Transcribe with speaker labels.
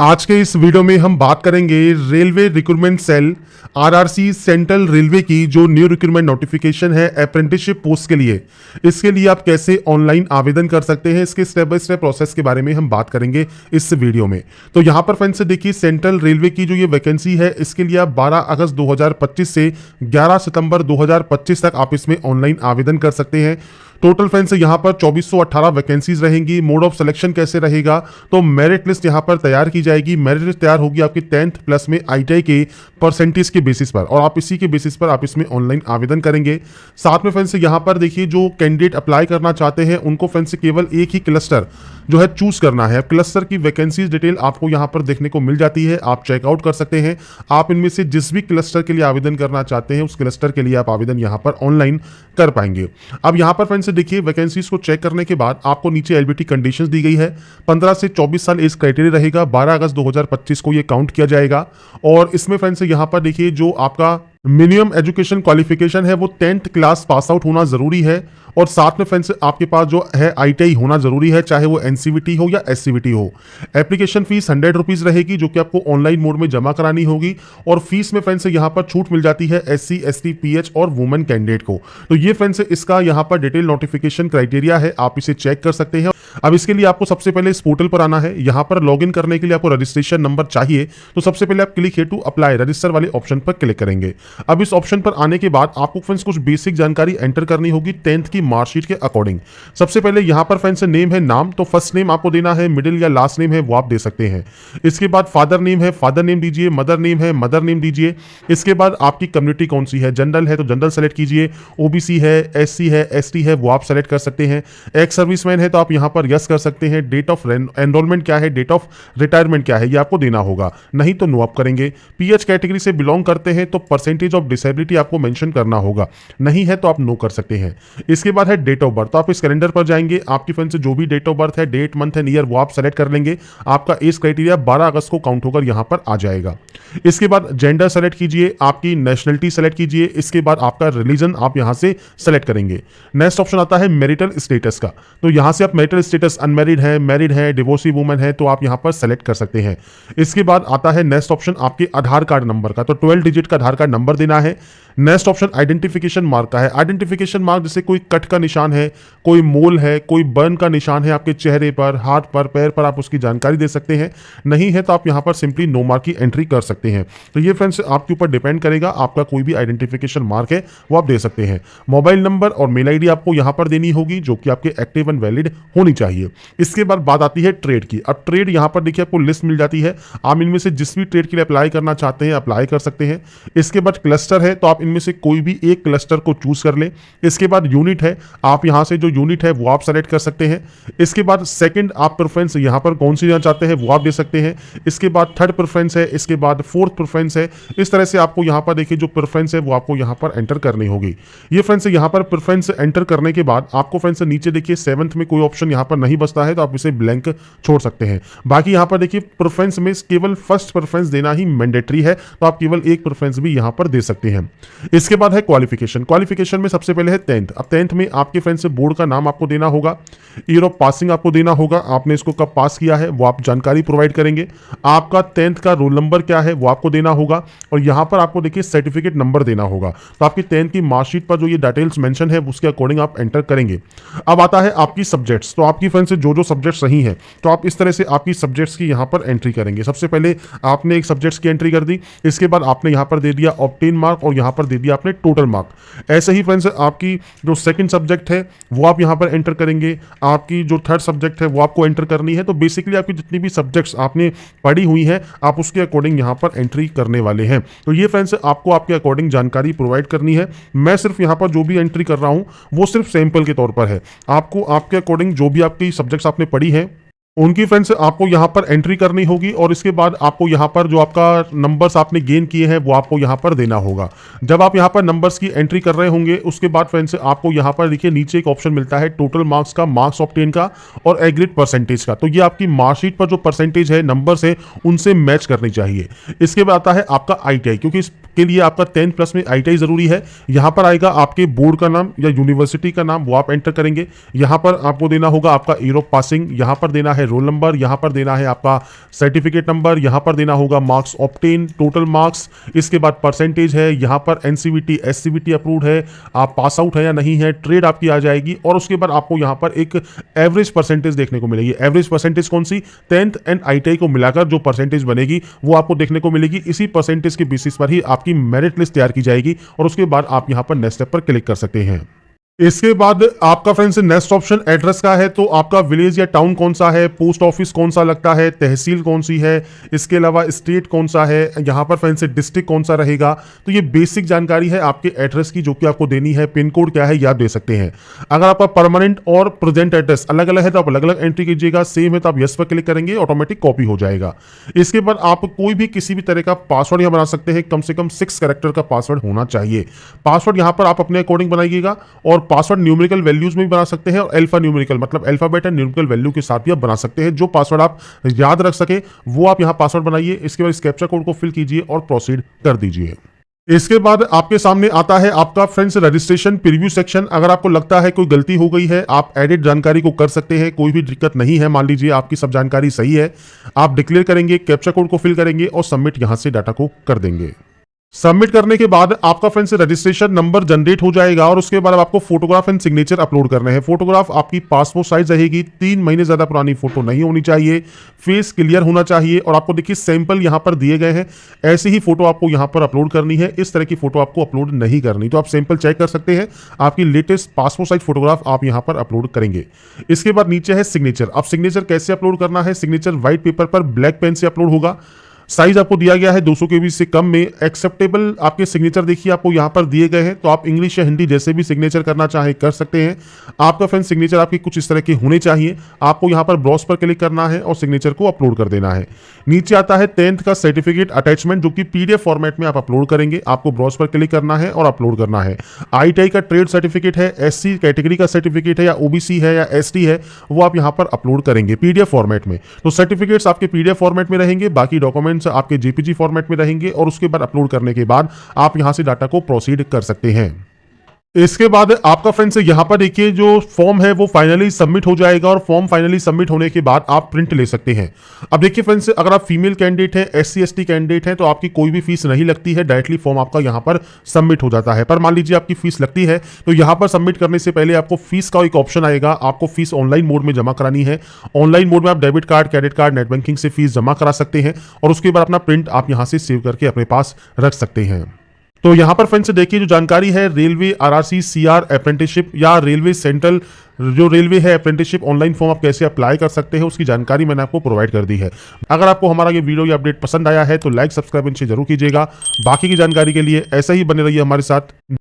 Speaker 1: आज के इस वीडियो में हम बात करेंगे railway recruitment cell RRC central railway की जो न्यू रिक्रूटमेंट नोटिफिकेशन है अप्रेंटिसशिप पोस्ट के लिए। इसके लिए आप कैसे ऑनलाइन आवेदन कर सकते हैं, इसके स्टेप बाय स्टेप प्रोसेस के बारे में हम बात करेंगे इस वीडियो में। तो यहाँ पर फ्रेंड्स देखिए, सेंट्रल रेलवे की जो ये वैकेंसी है इसके लिए आप 12 अगस्त 2025 से 11 सितंबर 2025 तक आप इसमें ऑनलाइन आवेदन कर सकते हैं। टोटल फ्रेंड्स यहाँ पर 2418 वैकेंसीज रहेंगी। मोड ऑफ सिलेक्शन कैसे रहेगा, तो मेरिट लिस्ट यहाँ पर तैयार की जाएगी। मेरिट लिस्ट तैयार होगी आपकी 10th प्लस में ITI के परसेंटेज के बेसिस पर, और आप इसी के बेसिस पर आप इसमें ऑनलाइन आवेदन करेंगे। साथ में फ्रेंड्स यहाँ पर देखिए, जो कैंडिडेट अप्लाई करना चाहते हैं उनको फ्रेंड्स केवल एक ही क्लस्टर जो है चूज करना है। क्लस्टर की वैकेंसीज डिटेल आपको यहाँ पर देखने को मिल जाती है, आप चेकआउट कर सकते हैं। आप इनमें से जिस भी क्लस्टर के लिए आवेदन करना चाहते हैं उस क्लस्टर के लिए आप आवेदन यहाँ पर ऑनलाइन कर पाएंगे। अब यहाँ पर फ्रेंड्स देखिए, वैकेंसीज को चेक करने के बाद आपको नीचे LBT कंडीशंस दी गई है। 15 से 24 साल एज क्राइटेरिया रहेगा। 12 अगस्त 2025 को ये काउंट किया जाएगा। और इसमें फ्रेंड्स यहाँ पर देखिए, जो आपका मिनिमम एजुकेशन क्वालिफिकेशन है वो 10th क्लास पास आउट होना जरूरी है। और साथ में फ्रेंड्स आपके पास जो है ITI होना जरूरी है, चाहे वो NCVT हो या SCVT हो। एप्लीकेशन फीस 100 रुपीज रहेगी, जो कि आपको ऑनलाइन मोड में जमा करानी होगी। और फीस में फ्रेंड्स यहाँ पर छूट मिल जाती है SC ST PH और वुमेन कैंडिडेट को। तो ये फ्रेंड्स इसका यहाँ पर डिटेल नोटिफिकेशन क्राइटेरिया है, आप इसे चेक कर सकते हैं। अब इसके लिए आपको सबसे पहले इस पोर्टल पर आना है। यहाँ पर लॉगिन करने के लिए आपको रजिस्ट्रेशन नंबर चाहिए, तो सबसे पहले आप click here to apply register वाले ऑप्शन पर क्लिक करेंगे। अब इस ऑप्शन पर आने के बाद आपको फ्रेंड्स कुछ बेसिक जानकारी एंटर करनी होगी 10th की मार्कशीट के अकॉर्डिंग। सबसे पहले यहाँ पर फ्रेंड्स नेम है नाम, तो फर्स्ट नेम आपको देना है, मिडिल या लास्ट नेम है वो आप दे सकते हैं। इसके बाद फादर नेम है, फादर नेम दीजिए। मदर नेम है, मदर नेम दीजिए। इसके बाद आपकी कम्युनिटी कौन सी है, जनरल है तो जनरल सेलेक्ट कीजिए। OBC है, SC है, ST है वो आप सेलेक्ट कर सकते हैं। एक्स सर्विसमैन है तो आप यहाँ पर यस कर सकते हैं। डेट ऑफ एनरोलमेंट क्या है, डेट ऑफ रिटायरमेंट क्या है, ये आपको देना होगा, नहीं तो नो आप करेंगे। PH कैटेगरी से बिलोंग करते हैं तो परसेंटेज ऑफ डिसेबिलिटी आपको मेंशन करना होगा, नहीं है तो आप नो कर सकते हैं। इसके बाद है डेट ऑफ बर्थ, तो आप इस कैलेंडर पर जाएंगे, आपकी फ्रेंड से जो भी डेट ऑफ बर्थ है, डेट मंथ एंड ईयर वो आप सेलेक्ट कर लेंगे। आपका एज क्राइटेरिया 12 अगस्त को काउंट होकर यहां पर आ जाएगा। इसके बाद जेंडर सेलेक्ट कीजिए, आपकी नेशनलिटी सेलेक्ट कीजिए। इसके बाद आपका रिलीजन आप यहां से सेलेक्ट करेंगे। नेक्स्ट ऑप्शन आता है मैरिटल स्टेटस का, तो यहां से आप मैरिटल स्टेटस अनमैरिड है, मैरिड है, डिवोर्सी वुमन है तो आप यहां पर सेलेक्ट कर सकते हैं। इसके बाद आता है नेक्स्ट ऑप्शन आपके आधार कार्ड नंबर का, तो 12 डिजिट का आधार कार्ड नंबर देना है। नेक्स्ट ऑप्शन आइडेंटिफिकेशन मार्क का है। आइडेंटिफिकेशन मार्क जैसे कोई कट का निशान है, कोई मोल है, कोई बर्न का निशान है आपके चेहरे पर, हाथ पर, पैर पर, आप उसकी जानकारी दे सकते हैं। नहीं है तो आप यहां पर सिंपली नो मार्क की एंट्री कर सकते हैं। तो ये फ्रेंड्स आपके ऊपर डिपेंड करेगा, आपका कोई भी आइडेंटिफिकेशन मार्क है वो आप दे सकते हैं। मोबाइल नंबर और मेल ID आपको यहां पर देनी होगी, जो कि आपके एक्टिव एंड वैलिड होनी चाहिए। इसके बाद बात आती है ट्रेड की। अब ट्रेड यहां पर देखिए आपको लिस्ट मिल जाती है, आप इनमें से जिस भी ट्रेड के लिए अप्लाई करना चाहते हैं अप्लाई कर सकते हैं। इसके बाद क्लस्टर है, तो आप इनमें से कोई भी एक क्लस्टर को चूज कर लें। इसके बाद यूनिट है, आप यहां से जो यूनिट है वो आप सेलेक्ट कर सकते हैं। इसके बाद सेकंड आप प्रेफरेंस यहां पर कौन सी देना चाहते हैं वो आप दे सकते हैं। इसके बाद थर्ड प्रेफरेंस है, इसके बाद फोर्थ प्रेफरेंस है। इस तरह से आपको यहां पर देखिए जो प्रेफरेंस है वो आपको यहां पर एंटर करनी होगी। ये फ्रेंड्स यहां पर प्रेफरेंस एंटर करने के बाद आपको फ्रेंड्स नीचे देखिए 7th में कोई ऑप्शन यहां पर नहीं बचता है, तो आप इसे ब्लैंक छोड़ सकते हैं। बाकी यहां पर देखिए प्रेफरेंस में केवल फर्स्ट प्रेफरेंस देना ही मैंडेटरी है, तो आप केवल एक प्रेफरेंस भी यहां पर दे सकते हैं। इसके बाद है क्वालिफिकेशन में सबसे पहले है 10th। अब 10th में आपके फ्रेंड्स से बोर्ड का नाम आपको देना होगा, ईयर ऑफ पासिंग आपको देना होगा, आपने इसको कब पास किया है वो आप जानकारी प्रोवाइड करेंगे। आपका 10th का रोल नंबर क्या है वो आपको देना होगा, और यहां पर आपको देखिए सर्टिफिकेट नंबर देना होगा। तो आपकी 10th की मार्कशीट पर जो ये डिटेल्स मेंशन है उसके अकॉर्डिंग आप एंटर करेंगे। अब आता है आपकी सब्जेक्ट्स, तो आपकी फ्रेंड्स से जो सब्जेक्ट्स सही है तो आप इस तरह से आपकी सब्जेक्ट्स की यहां पर एंट्री करेंगे। सबसे पहले आपने एक सब्जेक्ट्स की एंट्री कर दी, इसके बाद आपने यहां पर दे दिया ऑब्टेन मार्क और यहां पर दे दिया आपने टोटल मार्क। ऐसे ही फ्रेंड्स आपकी जो सेकंड सब्जेक्ट है वो आप यहां पर एंटर करेंगे, आपकी जो थर्ड सब्जेक्ट है वो आपको एंटर करनी है। तो बेसिकली आपकी जितनी भी सब्जेक्ट्स आपने पढ़ी हुई है आप उसके अकॉर्डिंग यहां पर एंट्री करने वाले हैं। तो ये फ्रेंड्स आपको आपके अकॉर्डिंग जानकारी प्रोवाइड करनी है। मैं सिर्फ यहां पर जो भी एंट्री कर रहा हूं वो सिर्फ सैंपल के तौर पर है, आपको आपके अकॉर्डिंग जो भी आपकी सब्जेक्ट्स आपने पढ़ी है उनकी फ्रेंड्स आपको यहां पर एंट्री करनी होगी। और इसके बाद आपको यहां पर जो आपका नंबर्स आपने गेन किए हैं वो आपको यहां पर देना होगा। जब आप यहां पर नंबर्स की एंट्री कर रहे होंगे उसके बाद फ्रेंड्स आपको यहां पर देखिए नीचे एक ऑप्शन मिलता है टोटल मार्क्स का, मार्क्स ऑब्टेन का और एग्रीड परसेंटेज का। तो ये आपकी मार्कशीट पर जो परसेंटेज है, नंबर्स है, उनसे मैच करनी चाहिए। इसके बाद आता है आपका ITI, क्योंकि इस के लिए आपका 10th प्लस में ITI जरूरी है। यहाँ पर आएगा आपके बोर्ड का नाम या यूनिवर्सिटी का नाम, वो आप एंटर करेंगे। यहाँ पर आपको देना होगा आपका ईयर ऑफ पासिंग, यहाँ पर देना है रोल नंबर, यहाँ पर देना है आपका सर्टिफिकेट नंबर, यहाँ पर देना होगा मार्क्स ऑब्टेन, टोटल मार्क्स, इसके बाद परसेंटेज है, यहाँ पर NCVT SCVT अप्रूव्ड है, आप पास आउट है या नहीं है, ट्रेड आपकी आ जाएगी। और उसके बाद आपको यहाँ पर एक एवरेज परसेंटेज देखने को मिलेगी। एवरेज परसेंटेज कौन सी? 10th एंड ITI को मिलाकर जो परसेंटेज बनेगी वो आपको देखने को मिलेगी। इसी परसेंटेज के बेसिस पर ही आपकी मेरिट लिस्ट तैयार की जाएगी और उसके बाद आप यहाँ पर नेक्स्ट स्टेप पर क्लिक कर सकते हैं। इसके बाद आपका फ्रेंड्स नेक्स्ट ऑप्शन एड्रेस का है। तो आपका विलेज या टाउन कौन सा है, पोस्ट ऑफिस कौन सा लगता है, तहसील कौन सी है, इसके अलावा स्टेट कौन सा है, यहाँ पर फ्रेंड्स डिस्ट्रिक्ट कौन सा रहेगा। तो ये बेसिक जानकारी है आपके एड्रेस की जो कि आपको देनी है। पिन कोड क्या है ये आप दे सकते हैं। अगर आपका परमानेंट और प्रेजेंट एड्रेस अलग अलग है तो आप अलग अलग एंट्री कीजिएगा। सेम है तो आप यस पर क्लिक करेंगे, ऑटोमेटिक कॉपी हो जाएगा। इसके बाद आप कोई भी किसी भी तरह का पासवर्ड यहाँ बना सकते हैं। कम से कम 6 कैरेक्टर का पासवर्ड होना चाहिए। पासवर्ड यहाँ पर आप अपने अकॉर्डिंग बनाइएगा और पासवर्ड न्यूमेरिकल वैल्यूज में भी बना सकते हैं और अल्फा न्यूमेरिकल मतलब अल्फाबेट एंड न्यूमेरिकल वैल्यू के साथ भी आप बना सकते हैं। जो पासवर्ड आप याद रख सके वो आप यहां पासवर्ड बनाइए। इसके बाद इस कैप्चा कोड को फिल कीजिए और प्रोसीड कर दीजिए। इसके बाद आपके सामने आता है आपका फ्रेंड्स रजिस्ट्रेशन प्रीव्यू सेक्शन। अगर आपको लगता है कोई गलती हो गई है आप एडिट जानकारी को कर सकते हैं, कोई भी दिक्कत नहीं है। मान लीजिए आपकी सब जानकारी सही है, आप डिक्लेयर करेंगे, कैप्चा कोड को फिल करेंगे और सबमिट यहां से डाटा को कर देंगे। सबमिट करने के बाद आपका फ्रेंड्स रजिस्ट्रेशन नंबर जनरेट हो जाएगा और उसके बाद आपको फोटोग्राफ एंड सिग्नेचर अपलोड करने हैं। फोटोग्राफ आपकी पासपोर्ट साइज रहेगी, 3 महीने ज्यादा पुरानी फोटो नहीं होनी चाहिए, फेस क्लियर होना चाहिए। और आपको देखिए सैंपल यहाँ पर दिए गए हैं, ऐसी ही फोटो आपको यहाँ पर अपलोड करनी है। इस तरह की फोटो आपको अपलोड नहीं करनी। तो आप सैंपल चेक कर सकते हैं, आपकी लेटेस्ट पासपोर्ट साइज फोटोग्राफ आप यहाँ पर अपलोड करेंगे। इसके बाद नीचे है सिग्नेचर। अब सिग्नेचर कैसे अपलोड करना है? सिग्नेचर व्हाइट पेपर पर ब्लैक पेन से अपलोड होगा। साइज आपको दिया गया है 200 KB से कम में। एक्सेप्टेबल आपके सिग्नेचर देखिए आपको यहाँ पर दिए गए हैं, तो आप इंग्लिश या हिंदी जैसे भी सिग्नेचर करना चाहें कर सकते हैं। आपका फ्रेंड सिग्नेचर आपके कुछ इस तरह के होने चाहिए। आपको यहाँ पर ब्राउज पर क्लिक करना है और सिग्नेचर को अपलोड कर देना है। नीचे आता है 10th का सर्टिफिकेट अटैचमेंट जो कि PDF फॉर्मेट में आप अपलोड करेंगे। आपको ब्राउज पर क्लिक करना है और अपलोड करना है। ITI का ट्रेड सर्टिफिकेट है, SC कैटेगरी का सर्टिफिकेट है या OBC है या ST है, वो आप यहाँ पर अपलोड करेंगे PDF फॉर्मेट में। तो सर्टिफिकेट्स आपके PDF फॉर्मेट में रहेंगे, बाकी डॉक्यूमेंट्स आपके JPG फॉर्मेट में रहेंगे और उसके बाद अपलोड करने के बाद आप यहां से डाटा को प्रोसीड कर सकते हैं। इसके बाद आपका फ्रेंड्स यहां पर देखिए जो फॉर्म है वो फाइनली सबमिट हो जाएगा और फॉर्म फाइनली सबमिट होने के बाद आप प्रिंट ले सकते हैं। अब देखिए फ्रेंड्स अगर आप फीमेल कैंडिडेट है, SC ST कैंडिडेट है तो आपकी कोई भी फीस नहीं लगती है, डायरेक्टली फॉर्म आपका यहां पर सबमिट हो जाता है। पर मान लीजिए आपकी फीस लगती है तो यहां पर सबमिट करने से पहले आपको फीस का एक ऑप्शन आएगा। आपको फीस ऑनलाइन मोड में जमा करानी है। ऑनलाइन मोड में आप debit card, credit card, net banking से फीस जमा करा सकते हैं और उसके बाद अपना प्रिंट आप यहां से सेव करके अपने पास रख सकते हैं। तो यहां पर फ्रेंड्स देखिए जो जानकारी है रेलवे RRC CR अप्रेंटिसशिप या रेलवे सेंट्रल जो रेलवे है अप्रेंटिसशिप ऑनलाइन फॉर्म आप कैसे अप्लाई कर सकते हैं उसकी जानकारी मैंने आपको प्रोवाइड कर दी है। अगर आपको हमारा ये वीडियो या अपडेट पसंद आया है तो लाइक सब्सक्राइब इनसे जरूर कीजिएगा। बाकी की जानकारी के लिए ऐसे ही बने रहिए हमारे साथ।